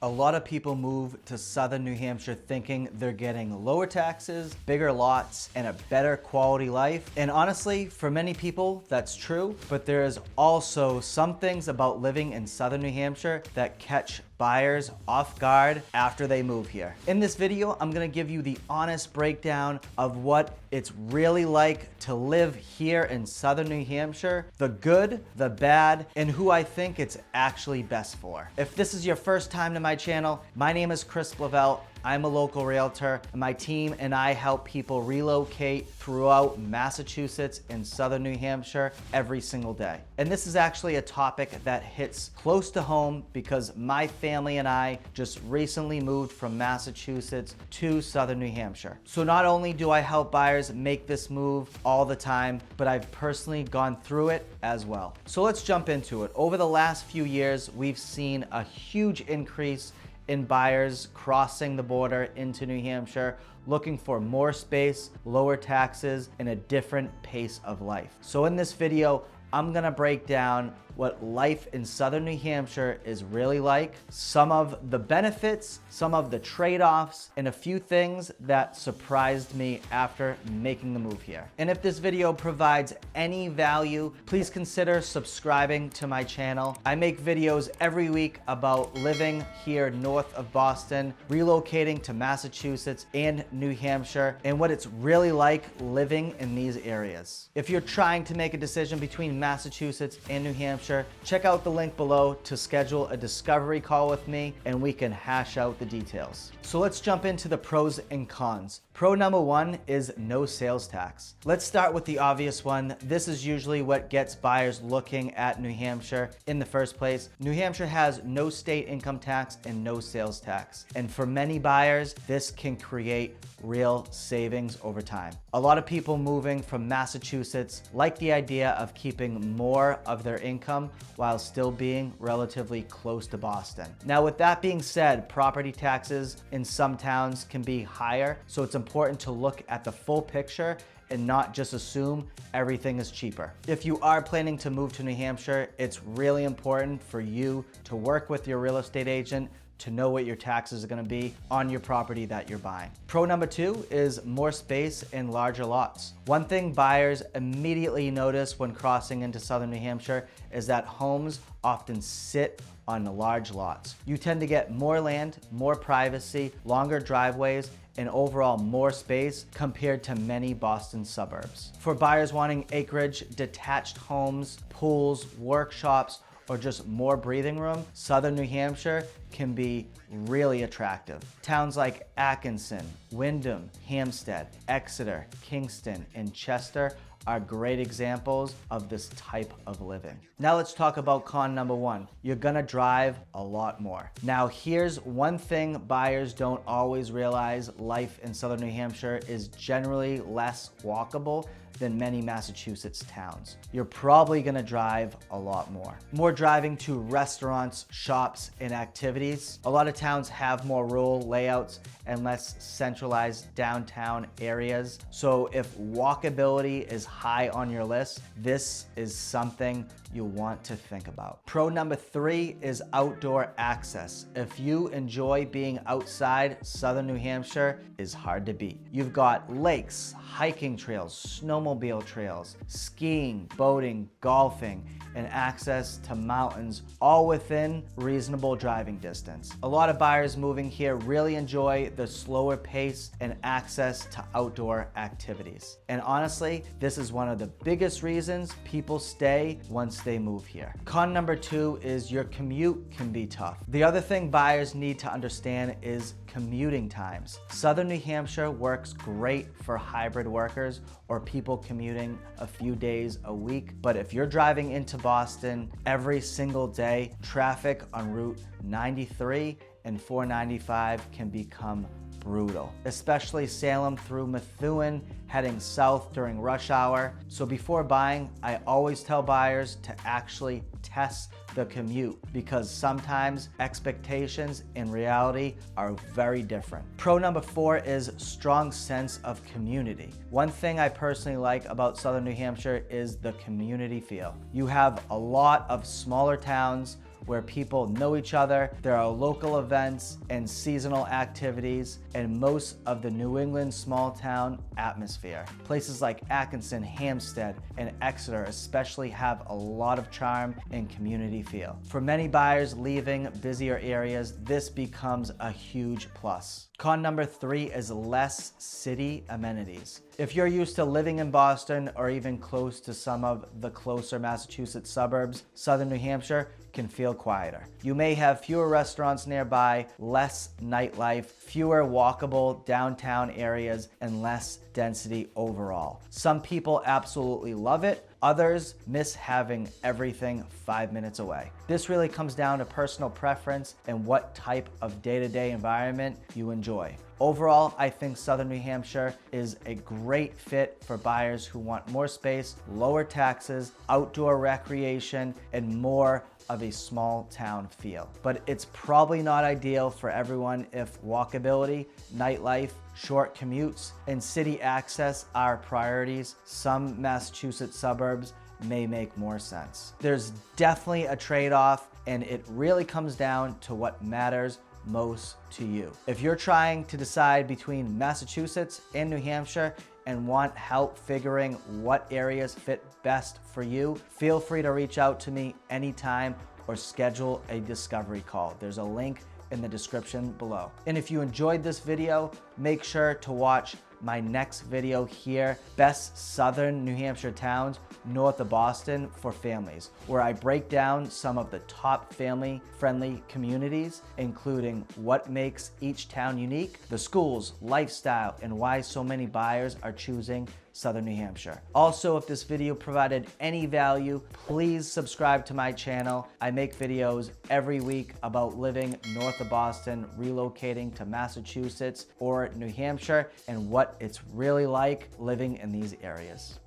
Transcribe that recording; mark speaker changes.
Speaker 1: A lot of people move to Southern New Hampshire thinking they're getting lower taxes, bigger lots, and a better quality life. And honestly, for many people, that's true, but there's also some things about living in Southern New Hampshire that catch buyers off guard after they move here. In this video, I'm gonna give you the honest breakdown of what it's really like to live here in Southern New Hampshire, the good, the bad, and who I think it's actually best for. If this is your first time to my channel, my name is Chris Blavelt. I'm a local realtor, and my team and I help people relocate throughout Massachusetts and Southern New Hampshire every single day. And this is actually a topic that hits close to home because my family and I just recently moved from Massachusetts to Southern New Hampshire. So not only do I help buyers make this move all the time, but I've personally gone through it as well. So let's jump into it. Over the last few years, we've seen a huge increase in buyers crossing the border into New Hampshire, looking for more space, lower taxes, and a different pace of life. So in this video, I'm gonna break down what life in Southern New Hampshire is really like, some of the benefits, some of the trade-offs, and a few things that surprised me after making the move here. And if this video provides any value, please consider subscribing to my channel. I make videos every week about living here north of Boston, relocating to Massachusetts and New Hampshire, and what it's really like living in these areas. If you're trying to make a decision between Massachusetts and New Hampshire, check out the link below to schedule a discovery call with me and we can hash out the details. So let's jump into the pros and cons. Pro number one is no sales tax. Let's start with the obvious one. This is usually what gets buyers looking at New Hampshire in the first place. New Hampshire has no state income tax and no sales tax. And for many buyers, this can create real savings over time. A lot of people moving from Massachusetts like the idea of keeping more of their income while still being relatively close to Boston. Now, with that being said, property taxes in some towns can be higher, so it's important to look at the full picture and not just assume everything is cheaper. If you are planning to move to New Hampshire, it's really important for you to work with your real estate agent to know what your taxes are gonna be on your property that you're buying. Pro number two is more space and larger lots. One thing buyers immediately notice when crossing into Southern New Hampshire is that homes often sit on large lots. You tend to get more land, more privacy, longer driveways, and overall more space compared to many Boston suburbs. For buyers wanting acreage, detached homes, pools, workshops, or just more breathing room, Southern New Hampshire can be really attractive. Towns like Atkinson, Windham, Hampstead, Exeter, Kingston, and Chester are great examples of this type of living. Now let's talk about con number one. You're gonna drive a lot more. Now here's one thing buyers don't always realize: life in Southern New Hampshire is generally less walkable than many Massachusetts towns. You're probably gonna drive a lot more. More driving to restaurants, shops, and activities. A lot of towns have more rural layouts and less centralized downtown areas. So if walkability is high on your list, this is something you want to think about. Pro number three is outdoor access. If you enjoy being outside, Southern New Hampshire is hard to beat. You've got lakes, hiking trails, snowmobile trails, skiing, boating, golfing, and access to mountains, all within reasonable driving distance. A lot of buyers moving here really enjoy the slower pace and access to outdoor activities. And honestly, this is one of the biggest reasons people stay once they move here. Con number two is your commute can be tough. The other thing buyers need to understand is commuting times. Southern New Hampshire works great for hybrid workers or people commuting a few days a week, but if you're driving into Boston every single day, traffic on Route 93 and 495 can become brutal, especially Salem through Methuen heading south during rush hour. So before buying, I always tell buyers to actually test the commute because sometimes expectations and reality are very different. Pro number four is strong sense of community. One thing I personally like about Southern New Hampshire is the community feel. You have a lot of smaller towns where people know each other. There are local events and seasonal activities, and most of the New England small town atmosphere. Places like Atkinson, Hampstead, and Exeter especially have a lot of charm and community feel. For many buyers leaving busier areas, this becomes a huge plus. Con number 3 is less city amenities. If you're used to living in Boston or even close to some of the closer Massachusetts suburbs, Southern New Hampshire can feel quieter. You may have fewer restaurants nearby, less nightlife, fewer walkable downtown areas, and less density overall. Some people absolutely love it. Others miss having everything 5 minutes away. This really comes down to personal preference and what type of day-to-day environment you enjoy. Overall, I think Southern New Hampshire is a great fit for buyers who want more space, lower taxes, outdoor recreation, and more of a small town feel. But it's probably not ideal for everyone if walkability, nightlife, short commutes, and city access are priorities. Some Massachusetts suburbs may make more sense. There's definitely a trade-off, and it really comes down to what matters most to you. If you're trying to decide between Massachusetts and New Hampshire and want help figuring what areas fit best for you, feel free to reach out to me anytime or schedule a discovery call. There's a link in the description below. And if you enjoyed this video, make sure to watch my next video here, Best Southern New Hampshire Towns North of Boston for Families, where I break down some of the top family-friendly communities, including what makes each town unique, the schools, lifestyle, and why so many buyers are choosing Southern New Hampshire. Also, if this video provided any value, please subscribe to my channel. I make videos every week about living north of Boston, relocating to Massachusetts or New Hampshire, and what it's really like living in these areas.